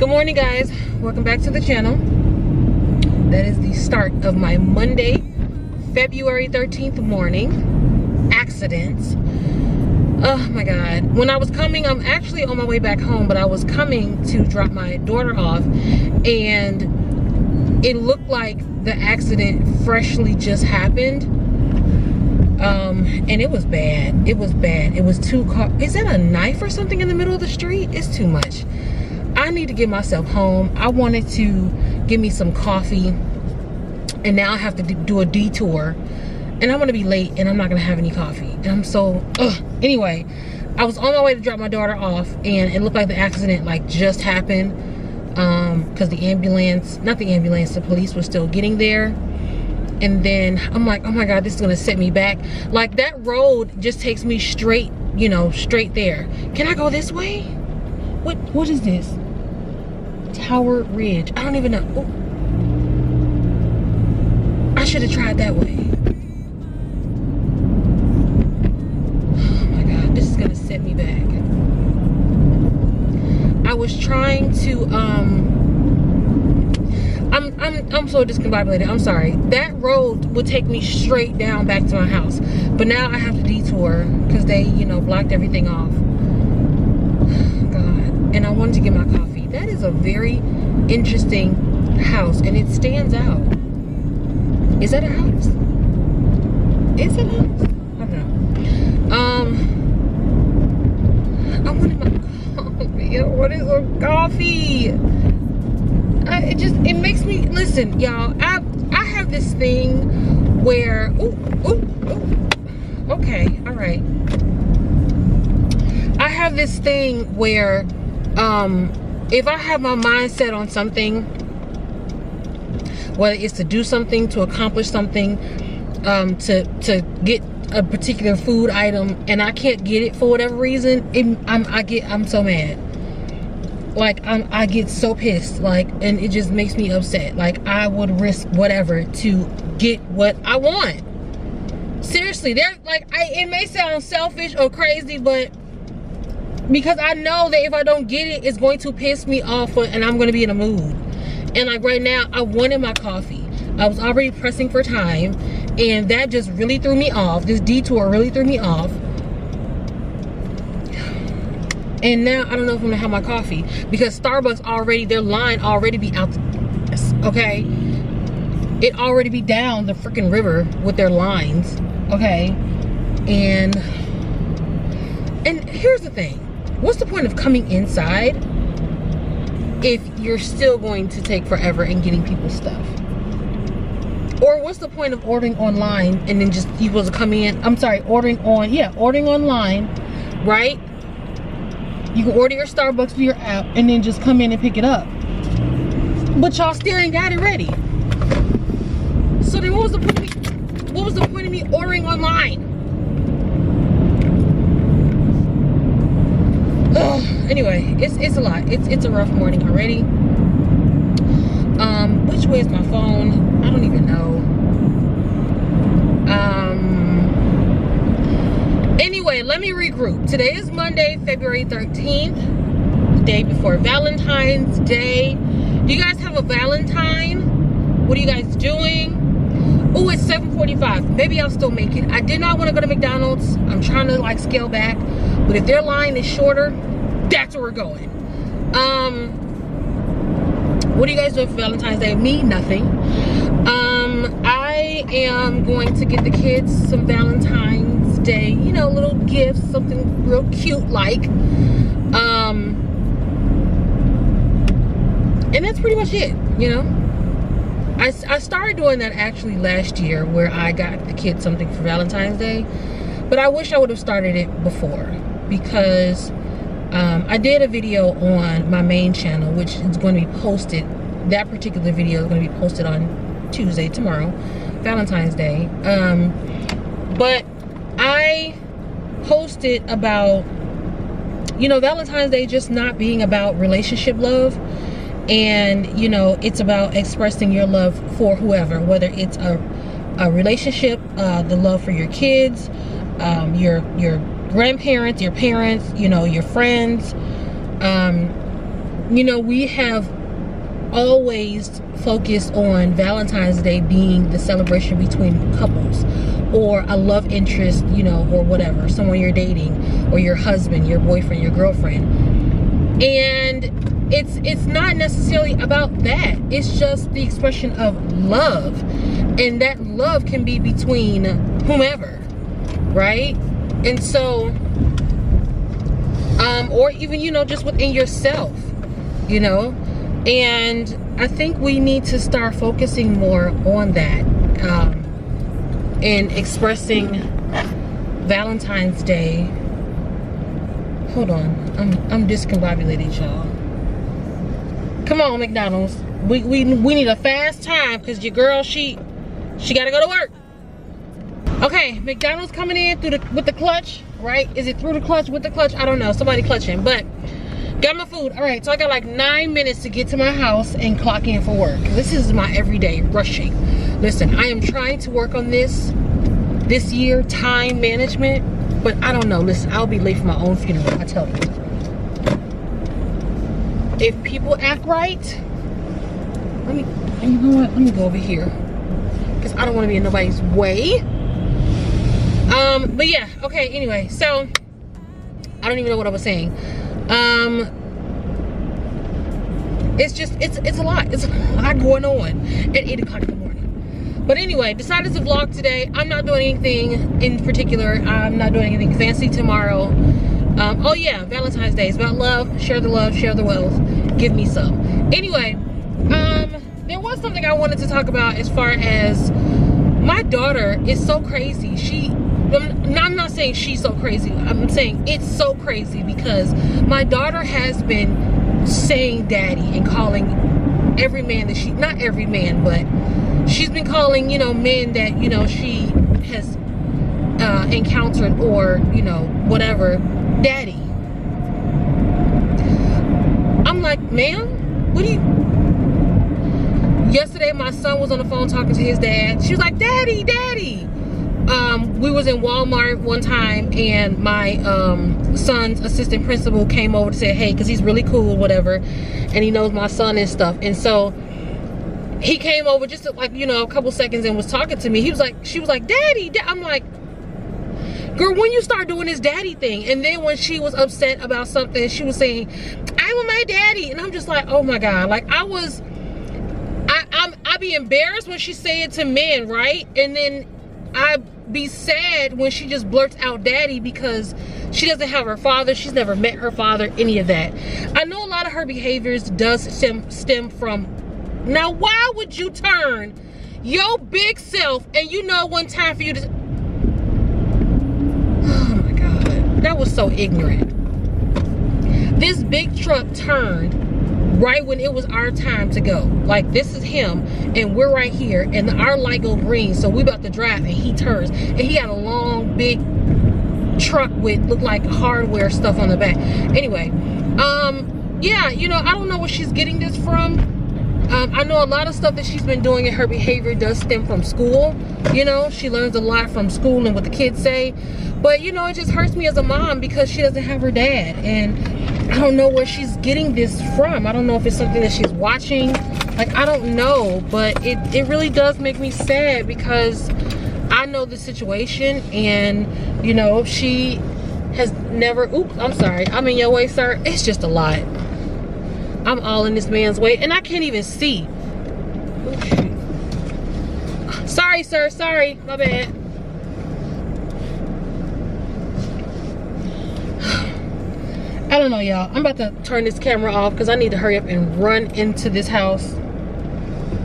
Good morning, guys. Welcome back to the channel. That is the start of my Monday, February 13th morning accidents. Oh my God. When I was coming, I'm actually on my way back home, but I was coming to drop my daughter off, and it looked like the accident freshly just happened. And it was bad. It was bad. It was two cars. Is that a knife or something in the middle of the street? It's too much. I need to get myself home. I wanted to get me some coffee, and now I have to do a detour, and I'm gonna be late, and I'm not gonna have any coffee, and I'm so anyway, I was on my way to drop my daughter off, and it looked like the accident like just happened, because the police were still getting there. And then I'm like, oh my God, this is gonna set me back. Like, that road just takes me straight, you know, straight there. Can I go this way? What is this? Tower Ridge. I don't even know. Oh. I should have tried that way. Oh my God, this is gonna set me back. I was trying to I'm so discombobulated. I'm sorry. That road would take me straight down back to my house, but now I have to detour because they, you know, blocked everything off. God. And I wanted to get my coffee. That is a very interesting house, and it stands out. Is that a house? Is it a house? I don't know. I wanted my coffee. I wanted some coffee. It makes me, listen, y'all, I have this thing where, okay, all right. I have this thing where, if I have my mind set on something, whether it's to do something, to accomplish something, to get a particular food item, and I can't get it for whatever reason, I'm so mad. Like, I get so pissed, like, and it just makes me upset. Like, I would risk whatever to get what I want. Seriously, it may sound selfish or crazy, but because I know that if I don't get it, it's going to piss me off, and I'm going to be in a mood. And like right now, I wanted my coffee. I was already pressing for time, and that just really threw me off. This detour really threw me off. And now I don't know if I'm gonna have my coffee because Starbucks already, their line already be out, okay? It already be down the freaking river with their lines, okay? And here's the thing. What's the point of coming inside if you're still going to take forever in getting people's stuff? Or what's the point of ordering online and then just people to come in? I'm sorry, ordering online, right? You can order your Starbucks through your app and then just come in and pick it up. But y'all still ain't got it ready. So then what was the point of me ordering online? Anyway, it's a lot. It's a rough morning already. Which way is my phone? I don't even know. Anyway, let me regroup. Today is Monday, February 13th, the day before Valentine's Day. Do you guys have a Valentine? What are you guys doing? Oh, it's 7:45. Maybe I'll still make it. I did not want to go to McDonald's. I'm trying to like scale back, but if their line is shorter, that's where we're going. What are you guys doing for Valentine's Day? Me, nothing. I am going to get the kids some Valentine's Day, you know, little gifts, something real cute like. And that's pretty much it, you know. I started doing that actually last year, where I got the kids something for Valentine's Day, but I wish I would have started it before, because I did a video on my main channel, which is going to be posted. That particular video is going to be posted on Tuesday, tomorrow, Valentine's Day. But I posted about, you know, Valentine's Day just not being about relationship love, and you know, it's about expressing your love for whoever, whether it's a relationship, the love for your kids, your grandparents, your parents, you know, your friends, you know, we have always focused on Valentine's Day being the celebration between couples, or a love interest, you know, or whatever, someone you're dating, or your husband, your boyfriend, your girlfriend. And it's not necessarily about that. It's just the expression of love, and that love can be between whomever, right? And so or even, you know, just within yourself, you know. And I think we need to start focusing more on that, and expressing Valentine's Day. Hold on, I'm discombobulated, y'all. Come on, McDonald's. We need a fast time, because your girl, she gotta go to work. Okay, McDonald's coming in with the clutch, right? Is it through the clutch, with the clutch? I don't know. Somebody clutching, but got my food. All right, so I got like 9 minutes to get to my house and clock in for work. This is my everyday rushing. Listen, I am trying to work on this year, time management, but I don't know. Listen, I'll be late for my own funeral, I tell you. If people act right, you know what? Let me go over here, because I don't want to be in nobody's way. But yeah, okay, anyway, so I don't even know what I was saying. It's a lot. It's a lot going on at 8 o'clock in the morning. But anyway, decided to vlog today. I'm not doing anything in particular. I'm not doing anything fancy tomorrow. Oh yeah, Valentine's Day is about love. Share the love, share the wealth. Give me some. Anyway, there was something I wanted to talk about, as far as my daughter is so crazy. I'm not saying she's so crazy. I'm saying it's so crazy, because my daughter has been saying daddy and calling every man that not every man, but she's been calling, you know, men that, you know, she has encountered, or, you know, whatever, daddy. I'm like, ma'am, what do you... Yesterday my son was on the phone talking to his dad. She was like, daddy, daddy. We was in Walmart one time, and my son's assistant principal came over to say hey, because he's really cool, whatever, and he knows my son and stuff. And so he came over just to, like, you know, a couple seconds, and was talking to me. She was like, daddy. I'm like, girl, when you start doing this daddy thing? And then when she was upset about something, she was saying, I want my daddy. And I'm just like, oh my God. Like, I be embarrassed when she say it to men, right? And then I be sad when she just blurts out daddy, because she doesn't have her father. She's never met her father, any of that. I know a lot of her behaviors does stem from... Now, why would you turn your big self, and you know one time for you to... Oh my God, that was so ignorant. This big truck turned right when it was our time to go. Like, this is him, and we're right here, and our light go green, so we about to drive, and he turns, and he had a long big truck with, looked like hardware stuff on the back. Anyway, yeah, you know, I don't know where she's getting this from. I know a lot of stuff that she's been doing in her behavior does stem from school. You know, she learns a lot from school and what the kids say. But, you know, it just hurts me as a mom, because she doesn't have her dad, and I don't know where she's getting this from. I don't know if it's something that she's watching. Like, I don't know, but it really does make me sad, because I know the situation, and, you know, she has never... Oops, I'm sorry. I'm in your way, sir. It's just a lot. I'm all in this man's way, and I can't even see. Oh, shoot. Sorry, sir. Sorry. My bad. I don't know, y'all. I'm about to turn this camera off, because I need to hurry up and run into this house,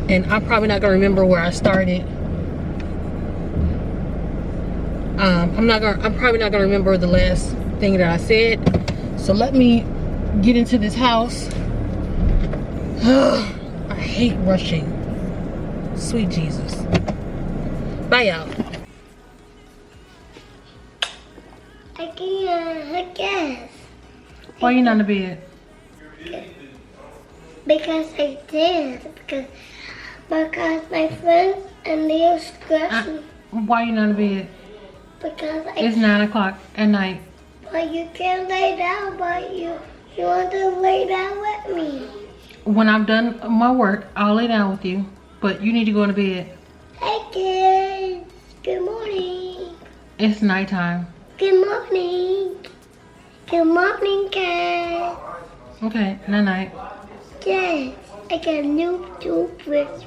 and I'm probably not gonna remember where I started. I'm probably not gonna remember the last thing that I said. So let me get into this house. I hate rushing. Sweet Jesus. Bye, y'all. I guess. Why you not in the bed? Because I did. Because my friends and they are scratching. Why you not in bed? Because it's 9 o'clock at night. But you can't lay down, but you You want to lay down with me? When I'm done my work, I'll lay down with you. But you need to go to bed. Hey kids, good morning. It's nighttime. Good morning. Good morning, kids. Okay, night-night. Yes, I got a new toothbrush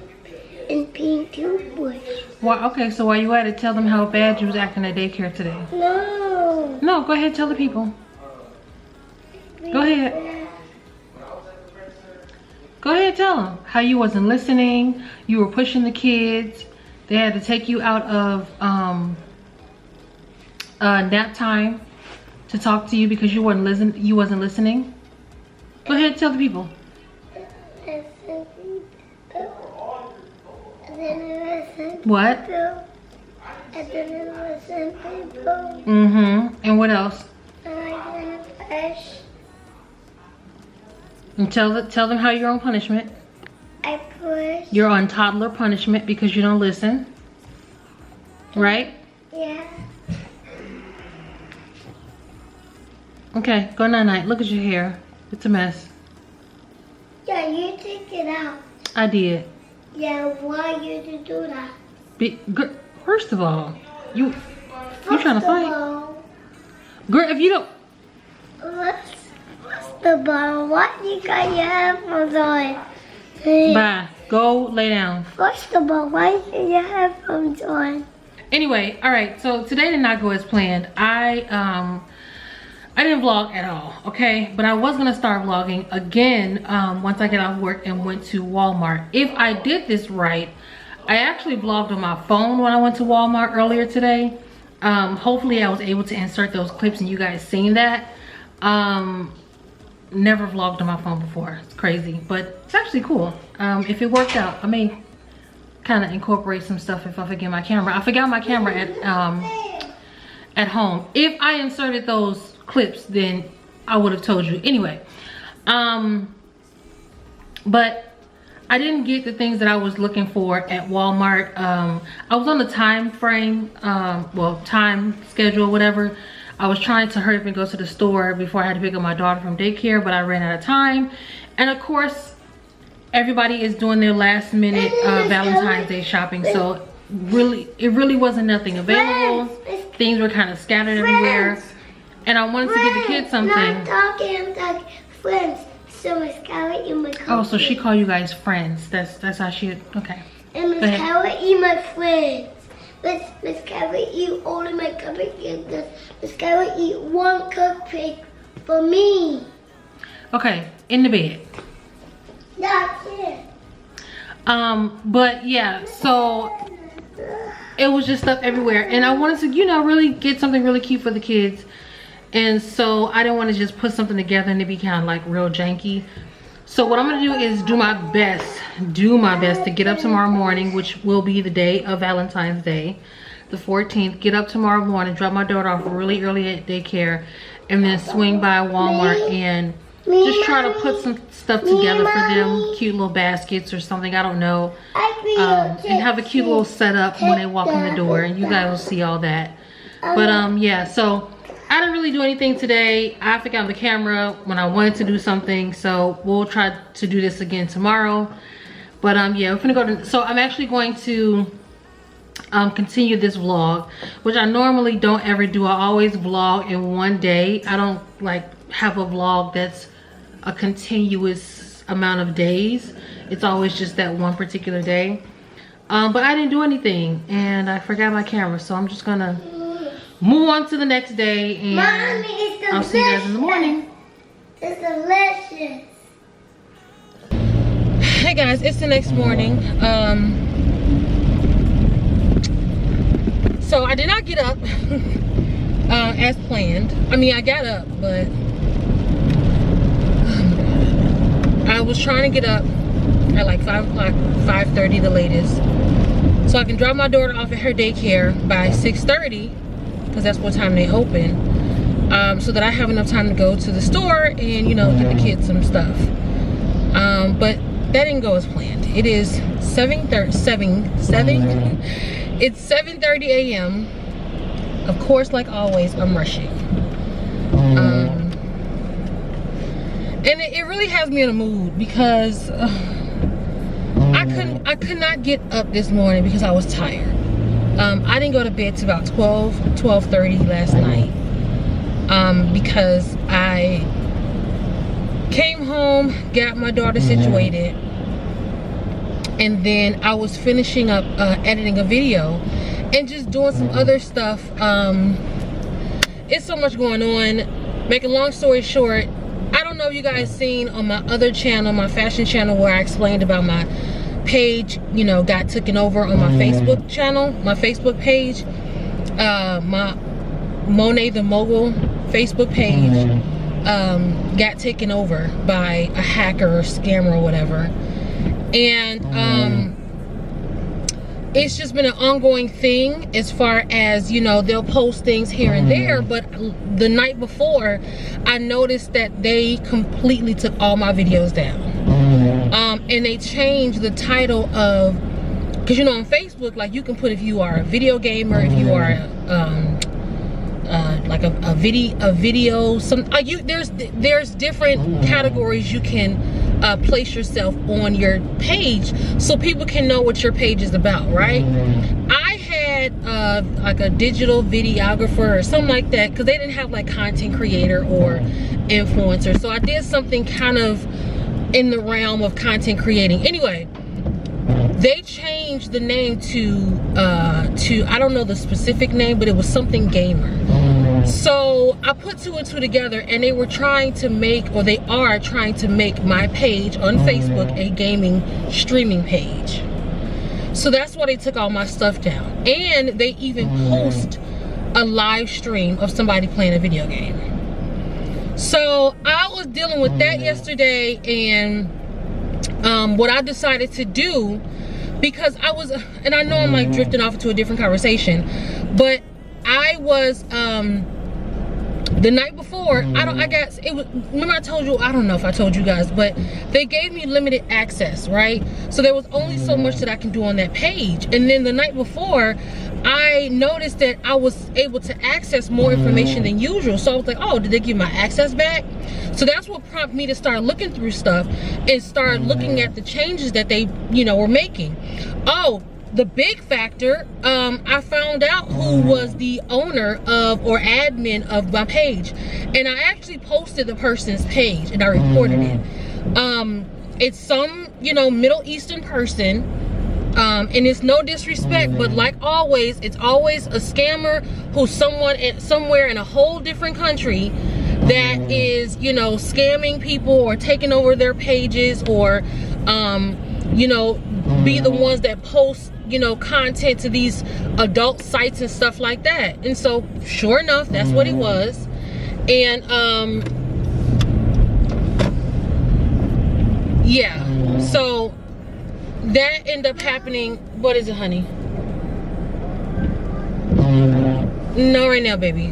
and pink toothbrush. Well, okay, so while you at it, tell them how bad you was acting at daycare today. No. No, go ahead, tell the people. Go ahead. Go ahead, tell them how you wasn't listening. You were pushing the kids. They had to take you out of nap time to talk to you because you wasn't listening. Go ahead, tell the people. What? I didn't listen to people. Mm-hmm. And what else? I didn't push. And tell them how you're on punishment. I pushed. You're on toddler punishment because you don't listen. Right? Yeah. Okay, go night-night. Look at your hair. It's a mess. Yeah, you take it out. I did. Yeah, why you to do that? First of all, you trying to fight? Girl, if you don't... What's the ball? What you got your headphones on? Bye. Go lay down. First of all, why you got your headphones on? Anyway, all right. So today did not go as planned. I didn't vlog at all, okay? But I was gonna start vlogging again once I get off work and went to Walmart. If I did this right, I actually vlogged on my phone when I went to Walmart earlier today. Hopefully I was able to insert those clips and you guys seen that. Never vlogged on my phone before. It's crazy, but it's actually cool. If it worked out, I may kind of incorporate some stuff if I forget my camera. I forgot my camera at home. If I inserted those clips, then I would have told you anyway. But I didn't get the things that I was looking for at Walmart. I was on the time frame, well, time schedule, whatever. I was trying to hurry up and go to the store before I had to pick up my daughter from daycare, but I ran out of time. And of course, everybody is doing their last minute Valentine's Day shopping. So it really wasn't nothing available. Things were kind of scattered everywhere. And I wanted to give the kids something. I'm talking friends. So Miss Carrot, you my Oh, so she called you guys friends. That's how she, okay. And Miss Carrot, you my friends. Miss Carrot, eat all of my cupcakes. Miss Carrot, eat one cupcake for me. Okay, in the bed. That's it. But yeah, so it was just stuff everywhere. And I wanted to, you know, really get something really cute for the kids. And so I didn't want to just put something together and it be kind of like real janky. So what I'm going to do is do my best to get up tomorrow morning, which will be the day of Valentine's Day, the 14th. Get up tomorrow morning, drop my daughter off really early at daycare, and then swing by Walmart and just try to put some stuff together for them, cute little baskets or something, I don't know, and have a cute little setup when they walk in the door, and you guys will see all that. But yeah, so I didn't really do anything today. I forgot the camera when I wanted to do something, so we'll try to do this again tomorrow. But yeah, we're gonna go to, so I'm actually going to continue this vlog, which I normally don't ever do. I always vlog in one day. I don't like have a vlog that's a continuous amount of days. It's always just that one particular day. But I didn't do anything and I forgot my camera, so I'm just gonna move on to the next day, and Mommy, I'll see you guys in the morning. It's delicious. Hey guys, it's the next morning. So I did not get up as planned. I mean, I got up, but I was trying to get up at like 5 o'clock, 5:30 the latest, so I can drop my daughter off at her daycare by 6:30. Because that's what time they open, so that I have enough time to go to the store and, you know, get the kids some stuff. But that didn't go as planned. It is 7:30 a.m. Of course, like always, I'm rushing. And it really has me in a mood because I could not get up this morning because I was tired. I didn't go to bed till about 12:30 last night because I came home, got my daughter situated, and then I was finishing up editing a video and just doing some other stuff. It's so much going on. Make a long story short, I don't know if you guys seen on my other channel, my fashion channel, where I explained about my page, you know, got taken over on my Facebook channel, my Facebook page, my Mone the Mogul Facebook page got taken over by a hacker or scammer or whatever. And it's just been an ongoing thing as far as, you know, they'll post things here and there, but the night before I noticed that they completely took all my videos down. And they changed the title of, because you know on Facebook, like, you can put if you are a video gamer, if you are like a video some there's different categories you can place yourself on your page so people can know what your page is about, right? I had like a digital videographer or something like that, because they didn't have like content creator or influencer, so I did something kind of in the realm of content creating. Anyway, they changed the name to I don't know the specific name, but it was something gamer. So I put two and two together, and they were trying to make, or they are trying to make my page on Facebook a gaming streaming page. So that's why they took all my stuff down. And they even post a live stream of somebody playing a video game. So I was dealing with that yesterday, and what I decided to do, because I was, and I know I'm like drifting off into a different conversation, but I was the night before, remember I told you, I don't know if I told you guys, but they gave me limited access, right? So there was only so much that I can do on that page. And then the night before, I noticed that I was able to access more information than usual. So I was like, oh, did they give my access back? So that's what prompted me to start looking through stuff and start looking at the changes that they, you know, were making. Oh, the big factor, I found out who was the owner of, or admin of my page, and I actually posted the person's page and I reported it. It's some, you know, Middle Eastern person, and it's no disrespect, but like always, it's always a scammer who's somewhere in a whole different country that is, you know, scamming people or taking over their pages, or you know, be the ones that post, you know, content to these adult sites and stuff like that. And so sure enough, that's what it was. And yeah, so that ended up happening. What is it, honey? No, right now, baby.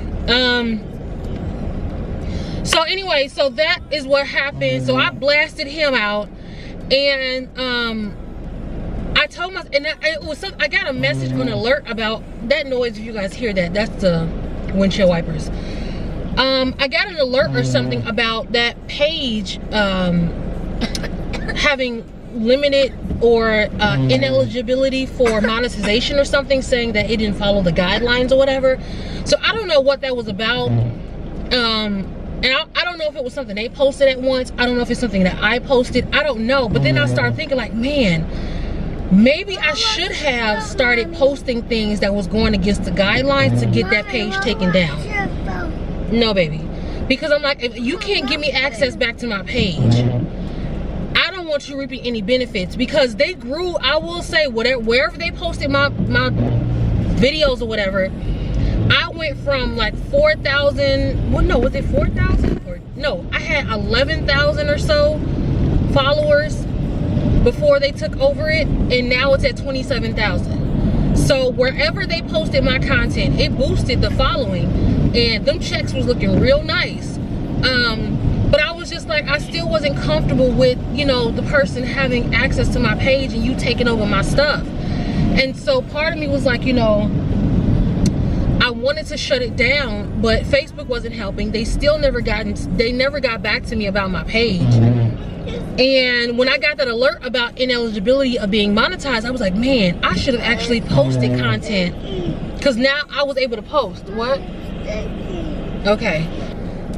So anyway, so that is what happened. So I blasted him out, and I told myself, and it was I got a message on alert about that noise. If you guys hear that, that's the windshield wipers. I got an alert or something about that page having limited or ineligibility for monetization or something, saying that it didn't follow the guidelines or whatever. So I don't know what that was about. And I don't know if it was something they posted at once. I don't know if it's something that I posted. I don't know. But then I started thinking, like, man, maybe I should have started posting things that was going against the guidelines to get that page taken down. No, baby. Because I'm like, if you can't give me access back to my page, I don't want you reaping any benefits, because they grew, I will say, wherever they posted my videos or whatever, I went from like 4,000, well, no, was it 4,000? Or no, I had 11,000 or so followers before they took over it, and now it's at 27,000. So wherever they posted my content, it boosted the following, and them checks was looking real nice. But I was just like, I still wasn't comfortable with, you know, the person having access to my page and you taking over my stuff. And so part of me was like, you know, I wanted to shut it down, but Facebook wasn't helping. They never got back to me about my page. And when I got that alert about ineligibility of being monetized, I was like, man, I should have actually posted content, because now I was able to post. What? Okay.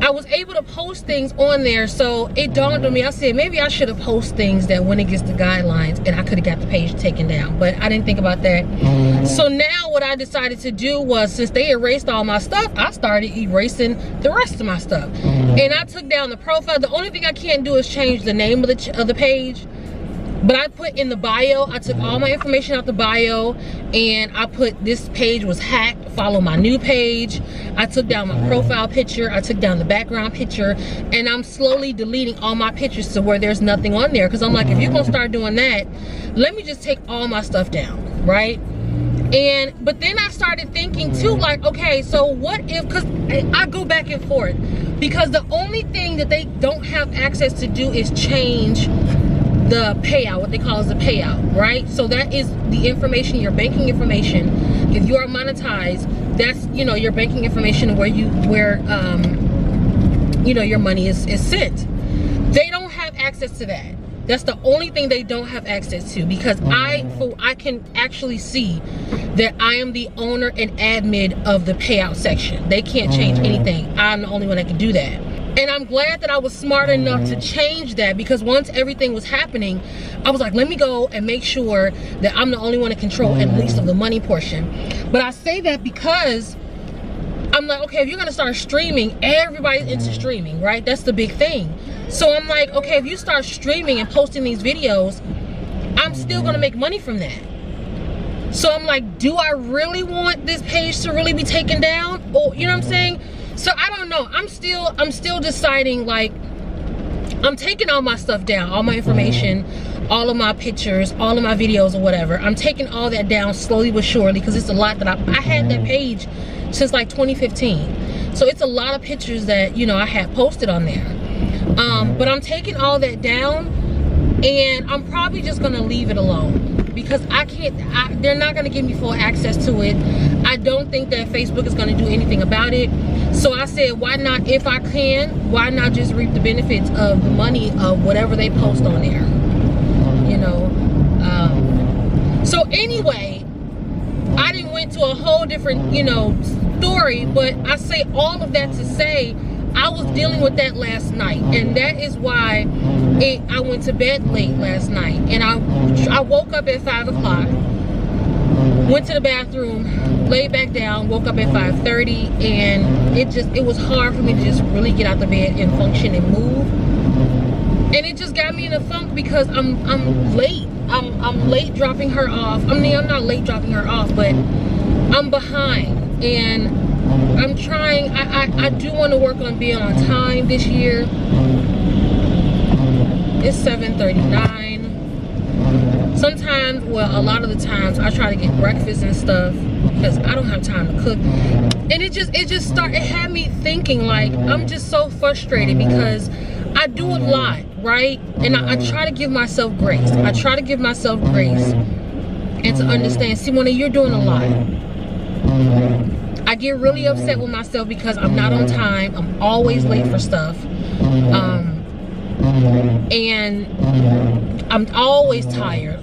I was able to post things on there, so it dawned on me. I said, maybe I should have posted things that went against the guidelines, and I could have got the page taken down, but I didn't think about that. So now what I decided to do was, since they erased all my stuff, I started erasing the rest of my stuff. And I took down the profile. The only thing I can't do is change the name of the page. But I put in the bio, I took all my information out the bio, and I put this page was hacked, follow my new page. I took down my profile picture, I took down the background picture, and I'm slowly deleting all my pictures to where there's nothing on there. Because I'm like, if you're gonna start doing that, let me just take all my stuff down, right? But then I started thinking too, like, okay, so what if, because I go back and forth, because the only thing that they don't have access to do is change the payout, what they call is the payout, right? So that is the information, your banking information. If you are monetized, that's, you know, your banking information, where you know, your money is sent. They don't have access to that. That's the only thing they don't have access to, because I can actually see that I am the owner and admin of the payout section. They can't change anything. I'm the only one that can do that. And I'm glad that I was smart enough to change that, because once everything was happening, I was like, let me go and make sure that I'm the only one to control at least of the money portion. But I say that because I'm like, okay, if you're gonna start streaming, everybody's into streaming, right? That's the big thing. So I'm like, okay, if you start streaming and posting these videos, I'm still gonna make money from that. So I'm like, do I really want this page to really be taken down? Or, you know what I'm saying? So I don't know. I'm still deciding, like, I'm taking all my stuff down, all my information, all of my pictures, all of my videos or whatever. I'm taking all that down slowly but surely, because it's a lot that I had that page since like 2015. So it's a lot of pictures that, you know, I had posted on there. But I'm taking all that down, and I'm probably just gonna leave it alone, because they're not gonna give me full access to it. I don't think that Facebook is gonna do anything about it. So I said, why not, if I can, why not just reap the benefits of the money of whatever they post on there, you know? So anyway, I didn't went to a whole different, you know, story, but I say all of that to say, I was dealing with that last night, and that is why I went to bed late last night, and I woke up at 5 o'clock, went to the bathroom, laid back down, woke up at 5:30, and it was hard for me to just really get out the bed and function and move. And it just got me in a funk, because I'm late. I'm late dropping her off. I mean, I'm not late dropping her off, but I'm behind, and I'm trying. I do want to work on being on time this year. It's 7:39. Sometimes, well, a lot of the times, I try to get breakfast and stuff, because I don't have time to cook. And it had me thinking, like, I'm just so frustrated, because I do a lot, right? And I try to give myself grace. I try to give myself grace and to understand, Simone, you're doing a lot. I get really upset with myself because I'm not on time. I'm always late for stuff. And I'm always tired.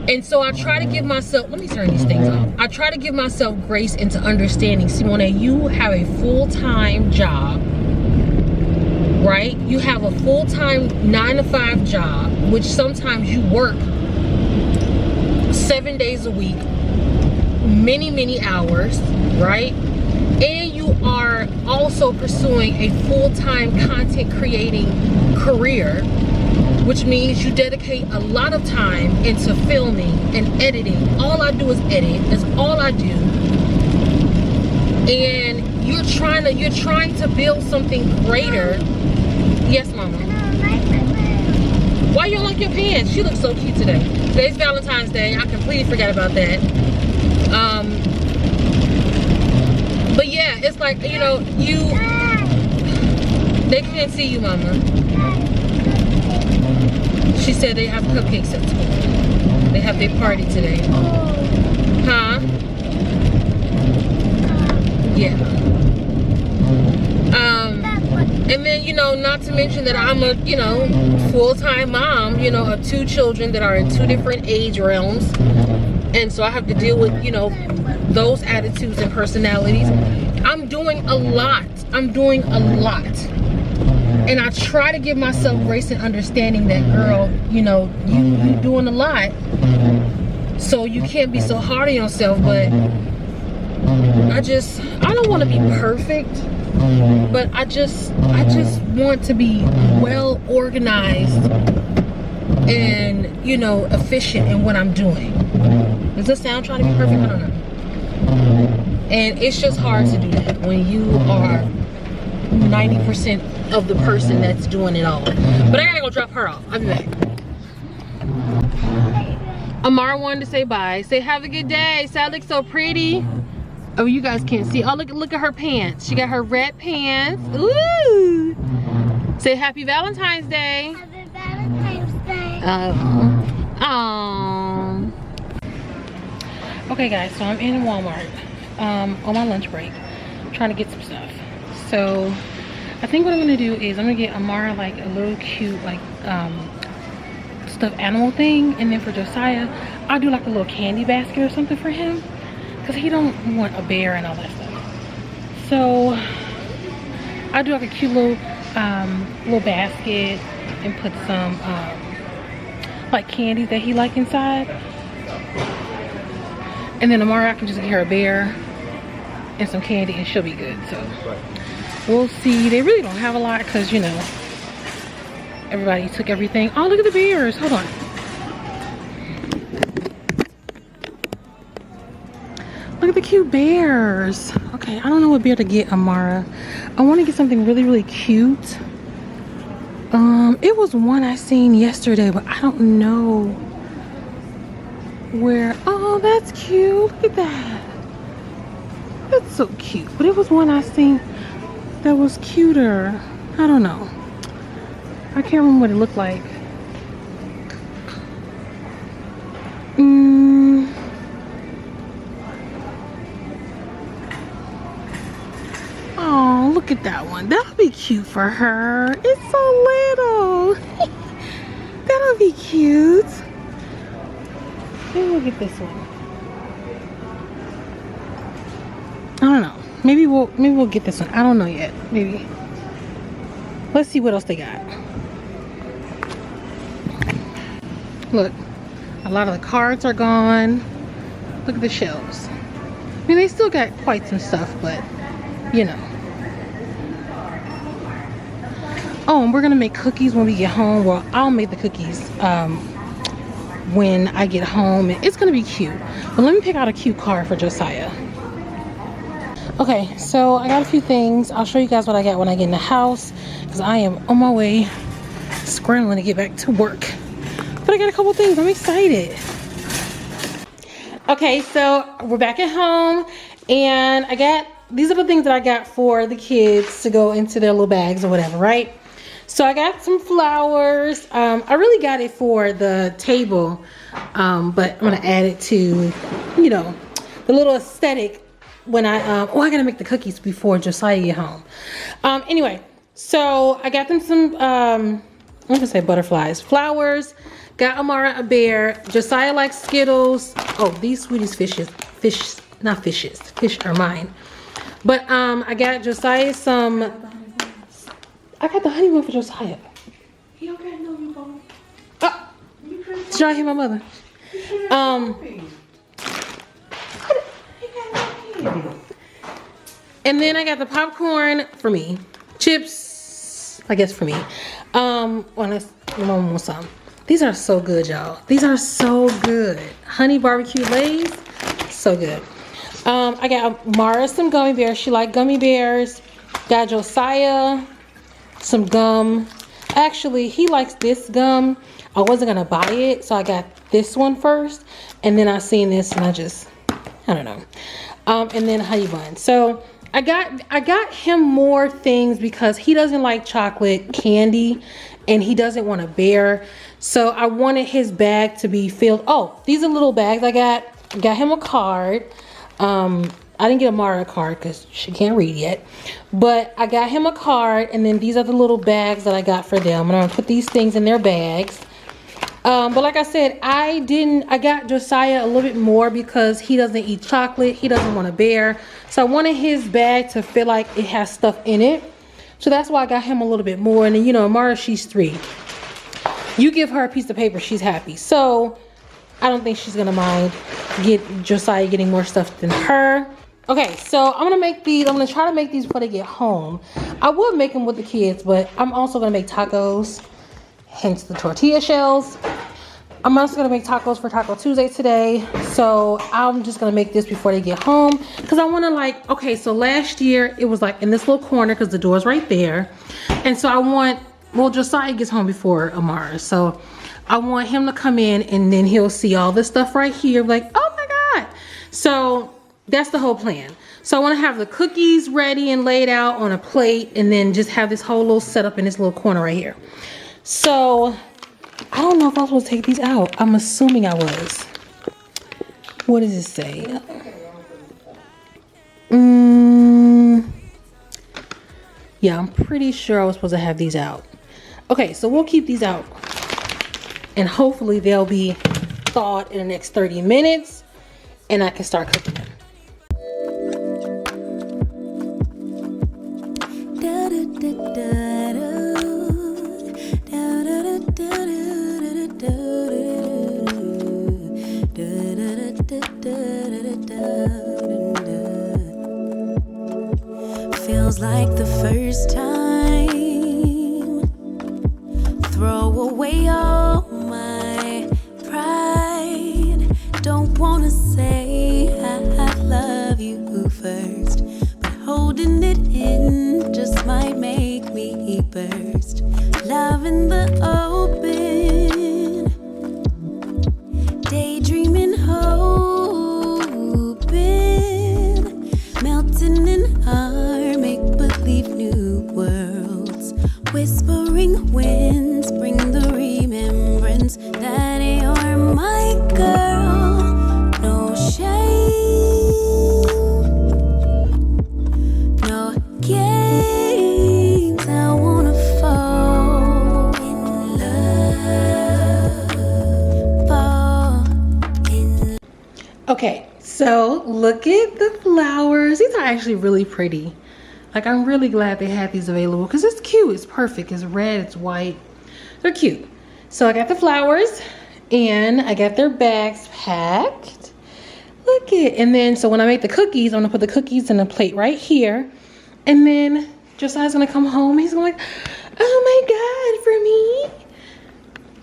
And so I try to give myself, let me turn these things off. I try to give myself grace into understanding, Simone, you have a full-time job, right? You have a full-time 9-to-5 job, which sometimes you work 7 days a week, many hours, right? And you are also pursuing a full-time content creating career, which means you dedicate a lot of time into filming and editing. All I do is edit. That's all I do. And you're trying to build something greater. Yes, Mama. Why you don't like your pants? She looks so cute today. Today's Valentine's Day. I completely forgot about that. But yeah, it's like, you know, they can't see you, Mama. She said they have cupcakes at school. They have their party today. Huh? Yeah. And then, you know, not to mention that I'm a, you know, full-time mom, you know, of 2 children that are in 2 different age realms. And so I have to deal with, you know, those attitudes and personalities. I'm doing a lot. I'm doing a lot. And I try to give myself grace and understanding that, girl, you know, you doing a lot. So you can't be so hard on yourself, but I don't want to be perfect, but I just want to be well organized and, you know, efficient in what I'm doing. Does this sound trying to be perfect? I don't know. And it's just hard to do that when you are 90% of the person that's doing it all. But I gotta go drop her off. I'll be back. Amara wanted to say bye. Say have a good day. Say I look so pretty. Oh, you guys can't see. Oh, look at her pants. She got her red pants. Ooh. Say happy Valentine's Day. Happy Valentine's Day. Okay guys, so I'm in Walmart on my lunch break trying to get some stuff. So I think what I'm gonna do is I'm gonna get Amara like a little cute like stuffed animal thing, and then for Josiah I'll do like a little candy basket or something for him because he don't want a bear and all that stuff. So I'll do like a cute little basket and put some like candy that he like inside. And then tomorrow I can just get her a bear and some candy and she'll be good. So we'll see. They really don't have a lot because, you know, everybody took everything. Oh, look at the bears. Hold on. Look at the cute bears. Okay, I don't know what bear to get Amara. I want to get something really, really cute. It was one I seen yesterday, but I don't know where. Oh, that's cute. Look at that. That's so cute. But it was one I seen that was cuter. I don't know. I can't remember what it looked like. Oh, look at that one. That'll be cute for her. It's so little. That'll be cute. Maybe we'll get this one. I don't know. Maybe we'll get this one. I don't know yet. Maybe. Let's see what else they got. Look, a lot of the cards are gone. Look at the shelves. I mean, they still got quite some stuff, but you know. Oh, and we're gonna make cookies when we get home. Well, I'll make the cookies when I get home. It's gonna be cute. But let me pick out a cute card for Josiah. Okay, so I got a few things. I'll show you guys what I got when I get in the house, because I am on my way scrambling to get back to work. But I got a couple things. I'm excited. Okay, so we're back at home, and these are the things that I got for the kids to go into their little bags or whatever, right? So I got some flowers. I really got it for the table, but I'm gonna add it to, you know, the little aesthetic when I gotta make the cookies before Josiah get home. Anyway, so I got them some I'm gonna say butterflies, flowers. Got Amara a bear. Josiah likes Skittles. Oh, these sweeties fish are mine. But I got Josiah some. I got the honey one for Josiah. He don't got no bone. Oh, did y'all hear my mother? And then I got the popcorn for me. Chips, I guess for me. Well, my mom wants some. These are so good, y'all. These are so good. Honey barbecue Lay's, so good. I got Mara some gummy bears. She liked gummy bears. Got Josiah some gum. Actually, he likes this gum. I wasn't gonna buy it, so I got this one first, and then I seen this, and I don't know. And then honey bun. So I got him more things because he doesn't like chocolate candy, and he doesn't want a bear. So I wanted his bag to be filled. Oh, these are little bags I got. Got him a card. I I didn't get Amara a card because she can't read yet. But I got him a card, and then these are the little bags that I got for them. And I'm gonna put these things in their bags. But like I said, I got Josiah a little bit more because he doesn't eat chocolate. He doesn't want a bear. So I wanted his bag to feel like it has stuff in it. So that's why I got him a little bit more. And then, you know, Amara, she's 3. You give her a piece of paper, she's happy. So I don't think she's gonna mind Josiah getting more stuff than her. Okay, so I'm gonna try to make these before they get home. I would make them with the kids, but I'm also gonna make tacos, hence the tortilla shells. I'm also gonna make tacos for Taco Tuesday today. So I'm just gonna make this before they get home. Cause I wanna okay, so last year it was like in this little corner cause the door's right there. And so Josiah gets home before Amara. So I want him to come in and then he'll see all this stuff right here. Like, oh my God. So that's the whole plan. So I want to have the cookies ready and laid out on a plate and then just have this whole little setup in this little corner right here. So I don't know if I was supposed to take these out. I'm assuming I was. What does it say? Yeah, I'm pretty sure I was supposed to have these out. Okay, so we'll keep these out. And hopefully they'll be thawed in the next 30 minutes and I can start cooking them. Feels like the first time. Throw away all my pride. Don't wanna say I love you first, but holding it in just might make me burst. Love in the open, daydreaming, hoping, melting in our make-believe new worlds. Whispering winds bring the remembrance that you're my girl. No shame, no games. I wanna fall in love. Okay, so look at the flowers. These are actually really pretty. Like, I'm really glad they had these available because it's cute. It's perfect. It's red. It's white. They're cute. So I got the flowers and I got their bags packed. Look it. And then, so when I make the cookies, I'm going to put the cookies in a plate right here. And then Josiah's going to come home. He's going to be like, oh my God, for me?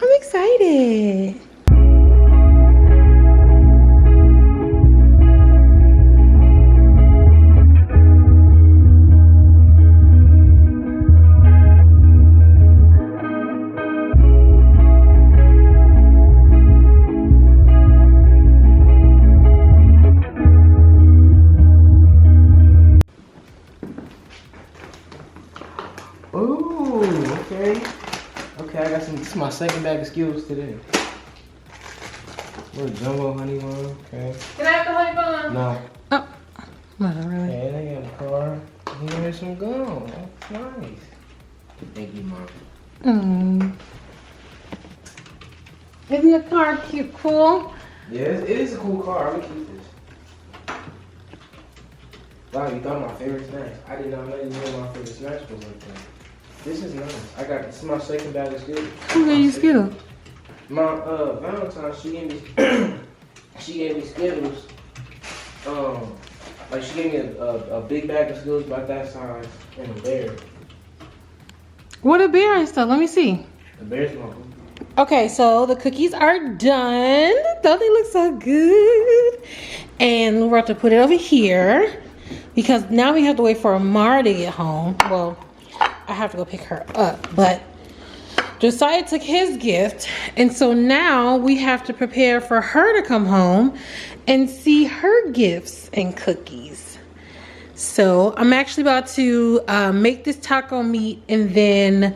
I'm excited. This is my second bag of Skittles today. Little jumbo honey bun, okay. Can I have the honey bun? No. Oh, not really. Okay, they got a car. Here's some gum. That's nice. Thank you, Mom. Isn't the car cute, cool? Yeah, it is a cool car. I'm gonna keep this. Wow, you thought my favorite snacks. I did not know you knew my favorite snacks was like that. This is nice. This is my second bag of Skittles. Who gave you Skittles? My Valentine, she gave me Skittles. Like she gave me a big bag of Skittles about that size and a bear. What a bear and stuff. Let me see. The bear's my boo. Okay, so the cookies are done. Don't they look so good? And we're about to put it over here because now we have to wait for Amara to get home. Well, I have to go pick her up, but Josiah took his gift, and so now we have to prepare for her to come home and see her gifts and cookies. So I'm actually about to make this taco meat and then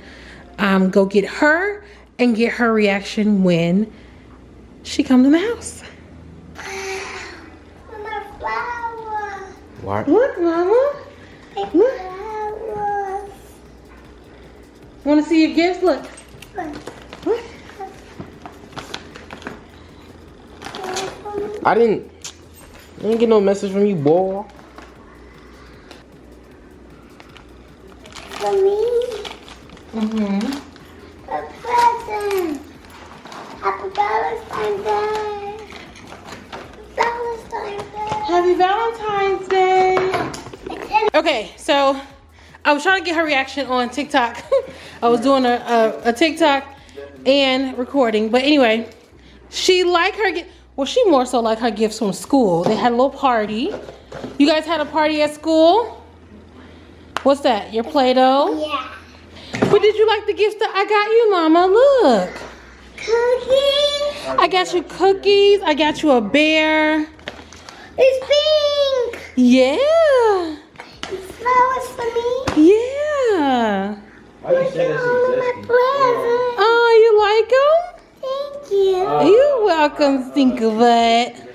go get her and get her reaction when she comes in the house. My flower. What? Look, Mama. Look. Want to see your gifts? Look. What? I didn't get no message from you, boy. For me, Mm-hmm. a present. Happy Valentine's Day. Valentine's Day. Happy Valentine's Day. Okay, so I was trying to get her reaction on TikTok. I was doing a TikTok and recording, but anyway, she liked her gift. Well, she more so like her gifts from school. They had a little party. You guys had a party at school? What's that? Your Play-Doh? Yeah. But did you like the gifts that I got you, Mama? Look. Cookies. I got you cookies. I got you a bear. It's pink. Yeah. It's flowers for me. Yeah. Why you say All of my presents. Oh, you like them? Thank you. You're welcome, Stinkerbutt.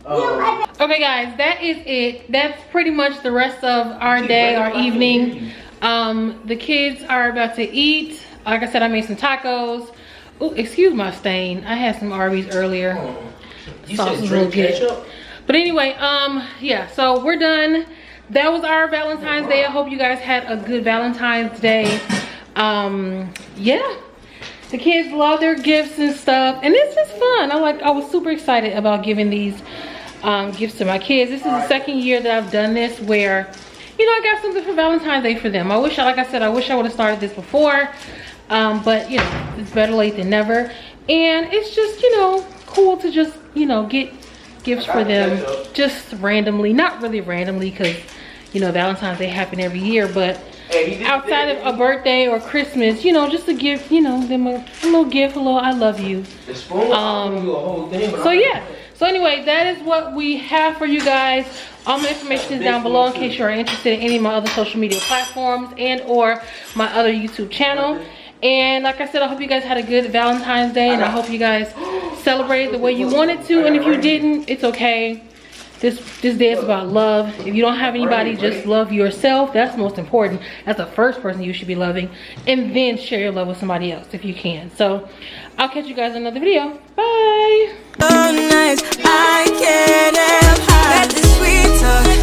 Oh. Okay, guys, that is it. That's pretty much the rest of our day, our evening. The kids are about to eat. Like I said, I made some tacos. Oh, excuse my stain. I had some Arby's earlier. You Sauce said is real drink good. ketchup? But anyway, yeah, so we're done. That was our Valentine's Day. I hope you guys had a good Valentine's Day. Yeah. The kids love their gifts and stuff, and it's just fun. I was super excited about giving these gifts to my kids. This is the second year that I've done this where, you know, I got something for Valentine's Day for them. Like I said, I wish I would have started this before, but you know, it's better late than never. And it's just, you know, cool to just, you know, get gifts for them just randomly. Not really randomly, because, you know, Valentine's Day happen every year, but outside of a birthday or Christmas, you know, just to give, you know, them a little gift, a little I love you. So yeah. So anyway, that is what we have for you guys. All my information is down below in case you are interested in any of my other social media platforms and or my other YouTube channel. And like I said, I hope you guys had a good Valentine's Day, and I hope you guys celebrated the way you wanted to. And if you didn't, it's okay. This day is about love. If you don't have anybody, just love yourself. That's most important. That's the first person you should be loving. And then share your love with somebody else if you can. So I'll catch you guys in another video. Bye. So nice, I can't help how that the sweet talk.